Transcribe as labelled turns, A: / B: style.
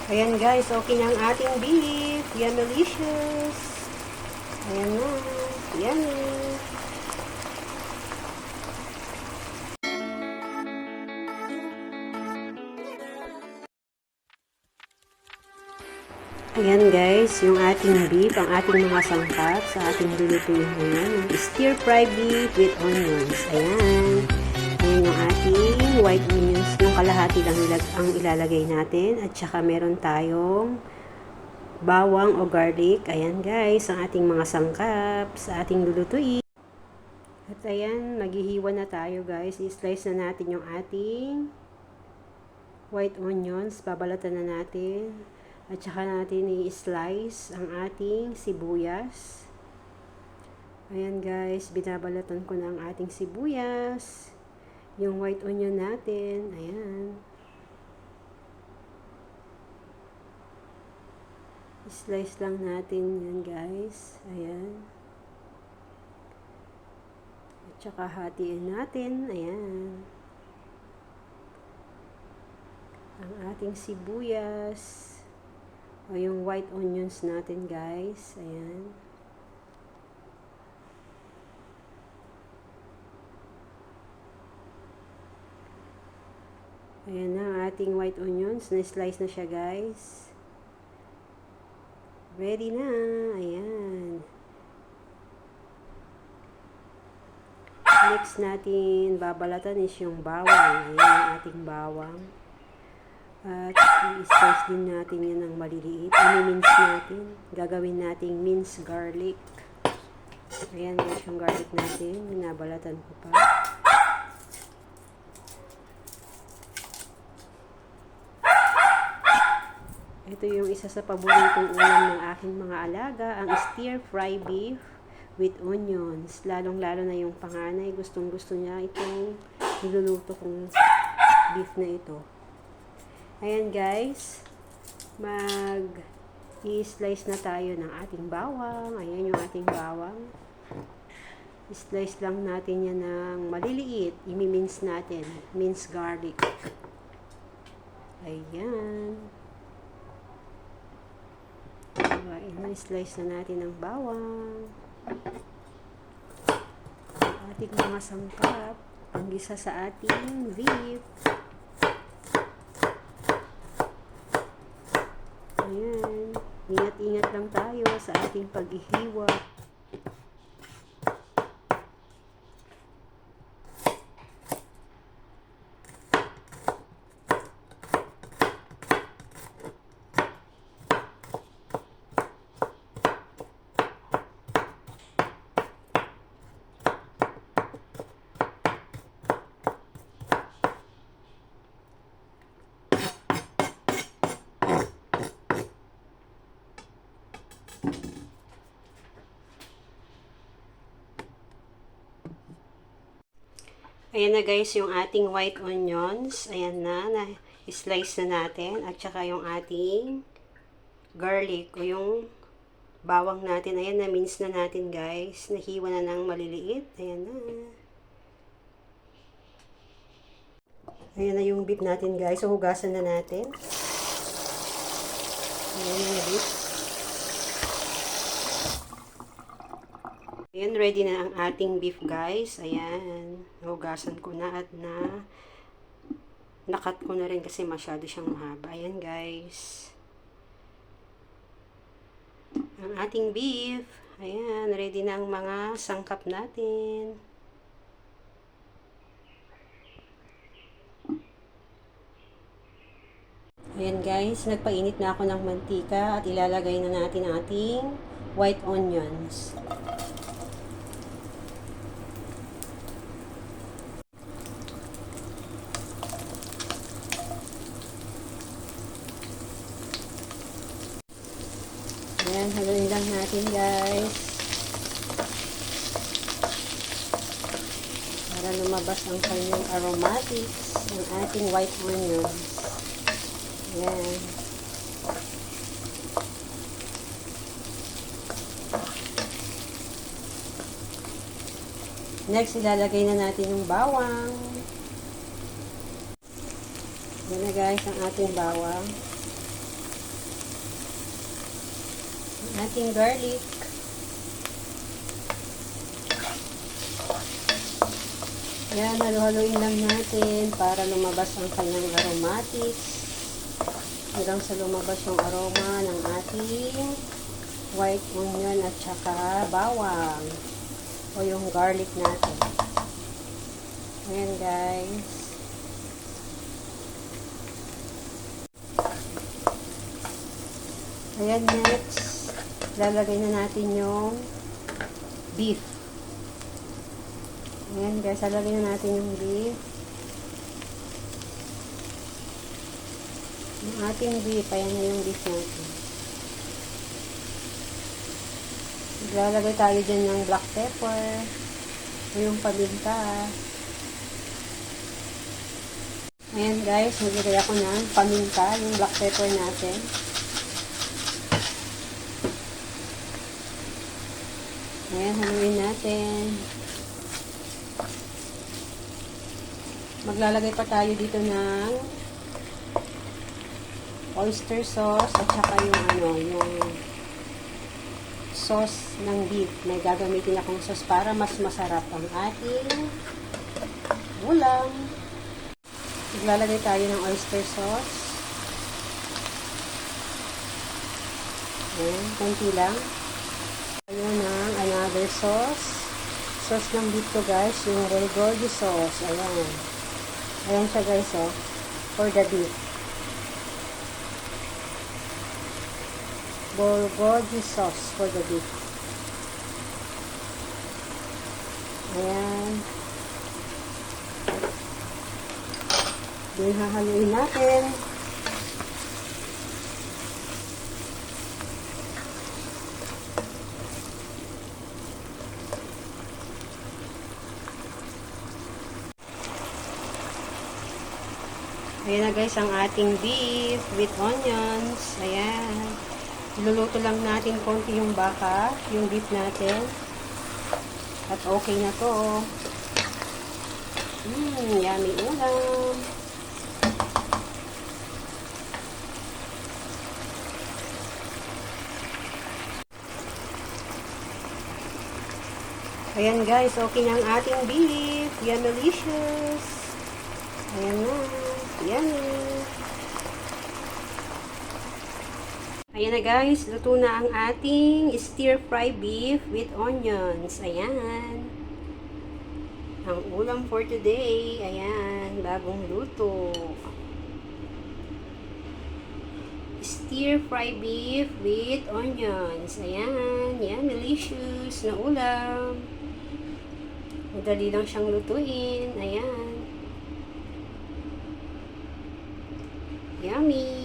A: Ayan guys, okay na ang ating beef. Yan, delicious. Ayan na. Yan. Ayan guys, yung ating beef, ang ating mga sangkap sa ating lulutuin ngayon. Stir fry beef with onions. Ayan. Ayan yung ating white onions. Yung kalahati lang ang ilalagay natin. At saka meron tayong bawang o garlic. Ayan guys, ang ating mga sangkap sa ating lulutuin. At ayan, maghihiwa na tayo guys. I-slice na natin yung ating white onions. Babalatan na natin. At saka natin i-slice ang ating sibuyas. Ayan guys, binabalatan ko na ang ating sibuyas. Yung white onion natin. Ayan. I-slice lang natin yan guys. Ayan. At saka hatiin natin. Ayan. Ang ating sibuyas. O yung white onions natin guys. Ayan. Ayan na ang ating white onions. Na-slice na siya guys. Ready na. Ayan. Next natin babalatan is yung bawang. Ayan ang ating bawang. At i-slice din natin yan ng maliliit. I-mince natin. Gagawin nating minced garlic. Ayan guys yung garlic natin. Binabalatan ko pa. Ito yung isa sa paboritong ulam ng aking mga alaga. Ang stir fry beef with onions. Lalong-lalo na yung panganay. Gustong-gusto niya itong niluluto kong beef na ito. Ayan guys, i-slice na tayo ng ating bawang. Ayan yung ating bawang. I-slice lang natin yan ng maliliit. I-mince natin. Minced garlic. Ayan. I-slice na natin ng bawang. Ating mga sangkap. Ang gisa sa ating beef. Ayan. Ingat-ingat lang tayo sa ating paghihiwa. Ayan na guys, yung ating white onions. Ayan na, na-slice na natin. At saka yung ating garlic o yung bawang natin. Ayan, na-mince na natin guys. Nahiwa na ng maliliit. Ayan na. Ayan na yung beef natin guys. So, hugasan na natin. Ayan yung beef. Ayan, ready na ang ating beef guys. Ayan, hugasan ko na at nakat ko na rin kasi masyado siyang mahaba. Ayan guys. Ang ating beef. Ayan, ready na ang mga sangkap natin. Ayan guys, nagpainit na ako ng mantika at ilalagay na natin ang ating white onions. Ayan, haluin lang natin guys. Para lumabas ang kanyang aromatics ng ating white onions. Ayan. Next, ilalagay na natin yung bawang. Yan na guys, ang ating bawang. ating garlic. Ayan, halo-haloin lang natin para lumabas ang kanyang aromatics. Hanggang sa lumabas yung aroma ng ating white onion at saka bawang o yung garlic natin. Ayan guys. Ayan, next lalagay na natin yung beef. Ayan guys, lalagay na natin yung beef. Yung ating beef, ayan na yung beef natin. Lalagay tayo dyan ng black pepper o yung paminta. Ayan guys, maglagay ako ng paminta, yung black pepper natin. Ayan, haluin natin. Maglalagay pa tayo dito ng oyster sauce at saka yung sauce ng beef. May gagamitin akong sauce para mas masarap ang ating ulam. Maglalagay tayo ng oyster sauce. Ayan, konti lang. Tayo ng another sauce. Sauce ng beef to guys, yung bulgogi sauce. Ayan. Ayan siya guys, oh. For the beef. Bulgogi sauce for the beef. Ayan. Then hahaluin natin. Ayan na guys ang ating beef with onions. Ayan. Iluluto lang natin konti yung baka, yung beef natin. At okay na to. Yummy ulam. Ayan guys, okay na ang ating beef. Yan, delicious. Ayan na. Yummy. Ayan na guys, luto na ang ating stir-fry beef with onions. Ayan. Ang ulam for today. Ayan, bagong luto. Stir-fry beef with onions. Ayan, yan, delicious na ulam. Madali lang siyang lutuin. Ayan. Yummy!